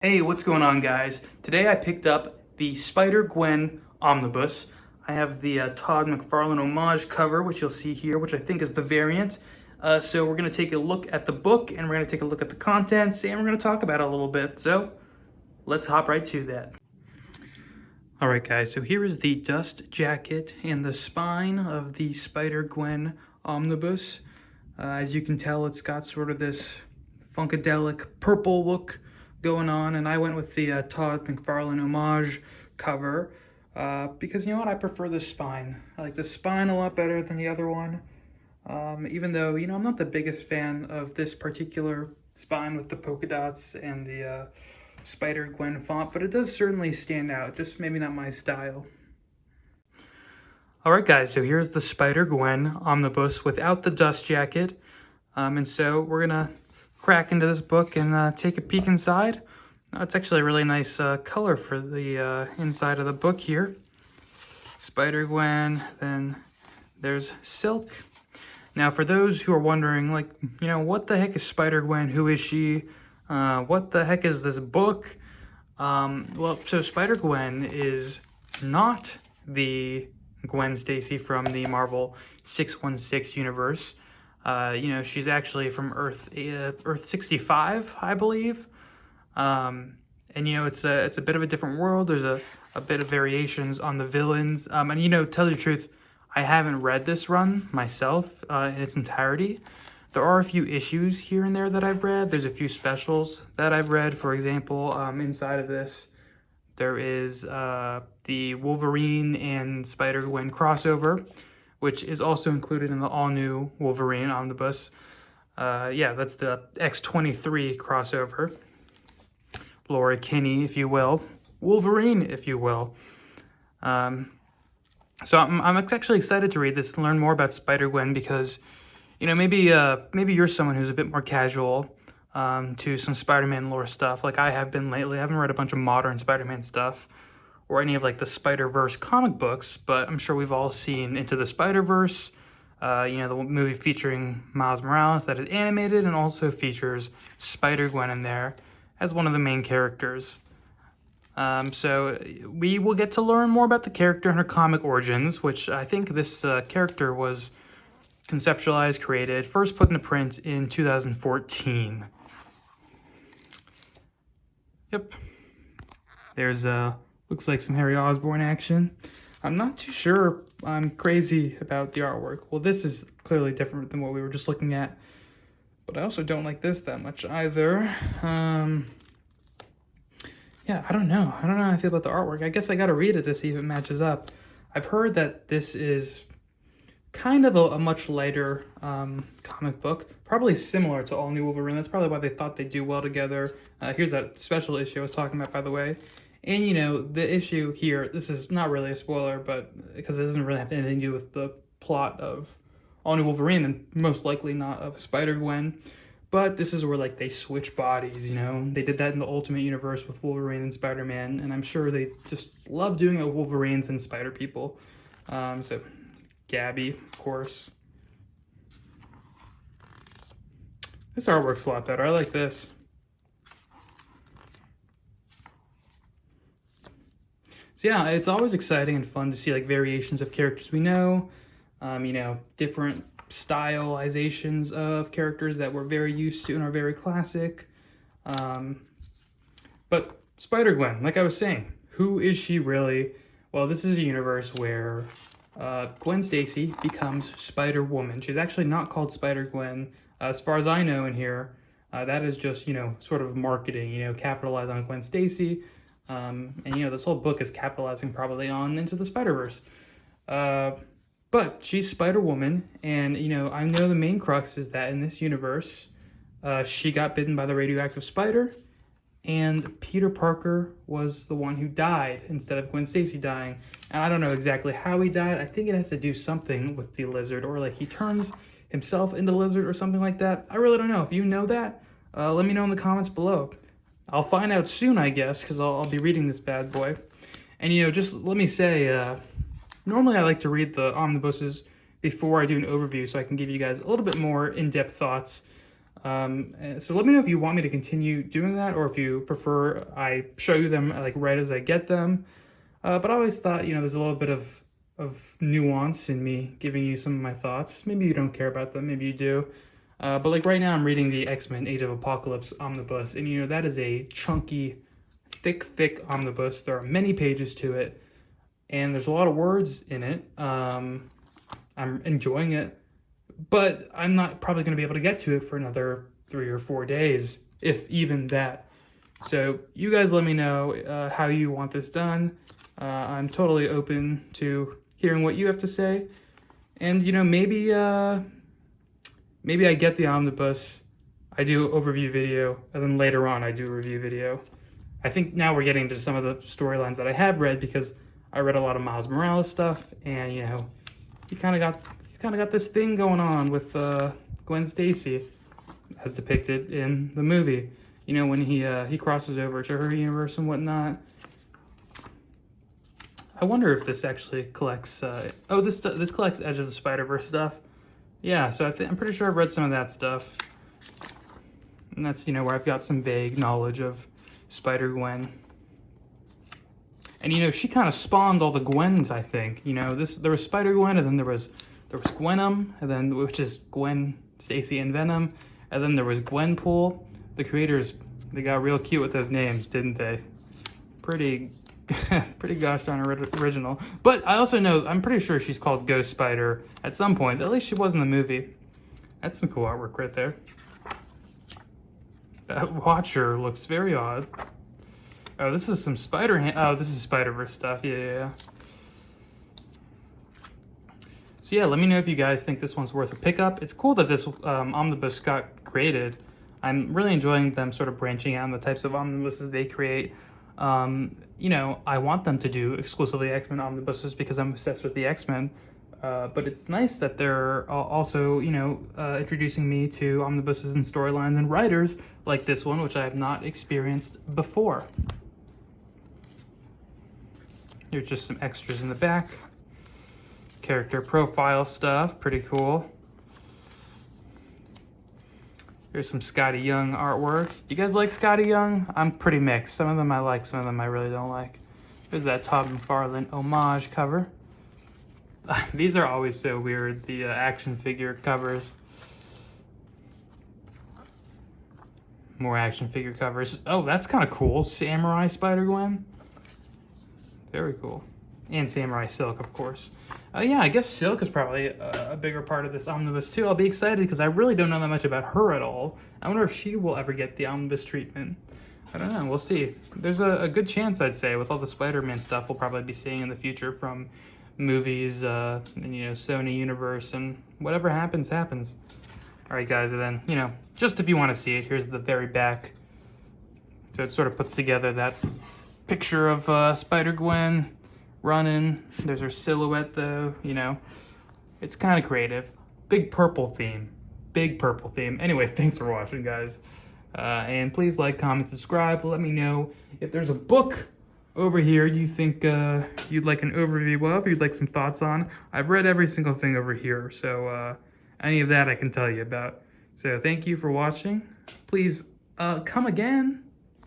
Hey, what's going on, guys? Today I picked up the Spider-Gwen Omnibus. I have the Todd McFarlane homage cover, which you'll see here, which I think is the variant. So we're going to take a look at the book, and we're going to take a look at the contents, and we're going to talk about it a little bit. So let's hop right to that. All right, guys, so here is the dust jacket and the spine of the Spider-Gwen Omnibus. As you can tell, it's got sort of this funkadelic purple look going on, and I went with the Todd McFarlane homage cover because, you know what, I prefer the spine. I like the spine a lot better than the other one, even though, you know, I'm not the biggest fan of this particular spine with the polka dots and the Spider-Gwen font, but it does certainly stand out, just maybe not my style. All right, guys, so here's the Spider-Gwen Omnibus without the dust jacket, and so we're gonna crack into this book and take a peek inside. It's actually a really nice color for the inside of the book here. Spider-Gwen, then there's Silk. Now, for those who are wondering, like, you know, what the heck is Spider-Gwen? Who is she? What the heck is this book? Well, so Spider-Gwen is not the Gwen Stacy from the Marvel 616 universe. You know, she's actually from Earth 65, I believe. And you know, it's a bit of a different world. There's a bit of variations on the villains. And you know, to tell you the truth, I haven't read this run myself in its entirety. There are a few issues here and there that I've read. There's a few specials that I've read. For example, inside of this, there is the Wolverine and Spider-Gwen crossover, which is also included in the all-new Wolverine Omnibus. Yeah, that's the X-23 crossover. Laura Kinney, if you will. Wolverine, if you will. So I'm actually excited to read this and learn more about Spider-Gwen because, you know, maybe you're someone who's a bit more casual to some Spider-Man lore stuff, like I have been lately. I haven't read a bunch of modern Spider-Man stuff or any of like the Spider-Verse comic books, but I'm sure we've all seen Into the Spiderverse, you know, the movie featuring Miles Morales that is animated and also features Spider-Gwen in there as one of the main characters. So we will get to learn more about the character and her comic origins, which I think this character was conceptualized, created, first put into print in 2014. Yep. There's looks like some Harry Osborn action. I'm not too sure I'm crazy about the artwork. Well, this is clearly different than what we were just looking at, but I also don't like this that much either. Yeah, I don't know. I don't know how I feel about the artwork. I guess I gotta read it to see if it matches up. I've heard that this is kind of a much lighter comic book, probably similar to All New Wolverine. That's probably why they thought they'd do well together. Here's that special issue I was talking about, by the way. And, you know, the issue here, this is not really a spoiler, but because it doesn't really have anything to do with the plot of All New Wolverine, and most likely not of Spider-Gwen. But this is where, like, they switch bodies, you know? They did that in the Ultimate Universe with Wolverine and Spider-Man, and I'm sure they just love doing it with Wolverines and Spider-People. So, Gabby, of course. This artwork's a lot better. I like this. So yeah, it's always exciting and fun to see like variations of characters we know, you know, different stylizations of characters that we're very used to and are very classic. But Spider-Gwen, like I was saying, who is she really? Well, this is a universe where Gwen Stacy becomes Spider-Woman. She's actually not called Spider-Gwen. As far as I know in here, that is just, you know, sort of marketing, you know, capitalize on Gwen Stacy. And, you know, this whole book is capitalizing probably on Into the Spiderverse. But she's Spider-Woman, and, you know, I know the main crux is that in this universe, she got bitten by the radioactive spider, and Peter Parker was the one who died instead of Gwen Stacy dying. And I don't know exactly how he died. I think it has to do something with the lizard, or like he turns himself into lizard or something like that. I really don't know. If you know that, let me know in the comments below. I'll find out soon, I guess, because I'll be reading this bad boy. And, you know, just let me say, normally I like to read the omnibuses before I do an overview so I can give you guys a little bit more in-depth thoughts. So let me know if you want me to continue doing that, or if you prefer I show you them like right as I get them. But I always thought, there's a little bit of nuance in me giving you some of my thoughts. Maybe you don't care about them, maybe you do. But like right now I'm reading the X-Men Age of Apocalypse omnibus, and that is a chunky, thick omnibus. There are many pages to it, and there's a lot of words in it. I'm enjoying it, but I'm not probably going to be able to get to it for another 3 or 4 days, if even that. So you guys let me know how you want this done. I'm totally open to hearing what you have to say. And, maybe I get the omnibus, I do overview video, and then later on I do a review video. I think now we're getting to some of the storylines that I have read, because I read a lot of Miles Morales stuff, and, he's kind of got this thing going on with Gwen Stacy, as depicted in the movie. When he crosses over to her universe and whatnot. I wonder if this actually collects. This collects Edge of the Spider-Verse stuff. Yeah, so I'm pretty sure I've read some of that stuff, and that's where I've got some vague knowledge of Spider-Gwen. And she kind of spawned all the Gwens, I think. There was Spider-Gwen, and then there was Gwenum, and then which is Gwen Stacy and Venom, and then there was Gwenpool. The creators, they got real cute with those names, didn't they? Pretty gosh darn original. But I also know, I'm pretty sure she's called Ghost Spider at some points. At least she was in the movie. That's some cool artwork right there. That Watcher looks very odd. Oh, this is some oh, this is Spider-Verse stuff. Yeah. So yeah, let me know if you guys think this one's worth a pickup. It's cool that this omnibus got created. I'm really enjoying them sort of branching out on the types of omnibuses they create. I want them to do exclusively X-Men omnibuses because I'm obsessed with the X-Men. But it's nice that they're also, introducing me to omnibuses and storylines and writers like this one, which I have not experienced before. Here's just some extras in the back. Character profile stuff, pretty cool. Here's some Scotty Young artwork. You guys like Scotty Young? I'm pretty mixed. Some of them I like, some of them I really don't like. Here's that Todd McFarlane homage cover. These are always so weird, the action figure covers. More action figure covers. Oh, that's kind of cool. Samurai Spider-Gwen. Very cool. And Samurai Silk, of course. Yeah, I guess Silk is probably a bigger part of this omnibus too. I'll be excited because I really don't know that much about her at all. I wonder if she will ever get the omnibus treatment. I don't know, we'll see. There's a good chance, I'd say, with all the Spider-Man stuff we'll probably be seeing in the future from movies, and, Sony Universe, and whatever happens, happens. All right, guys, and then, just if you want to see it, here's the very back. So it sort of puts together that picture of Spider-Gwen running. There's her silhouette, though, It's kind of creative. Big purple theme. Anyway, thanks for watching, guys. And please like, comment, subscribe. Let me know if there's a book over here you think you'd like an overview of, or you'd like some thoughts on. I've read every single thing over here, so any of that I can tell you about. So thank you for watching. Please come again.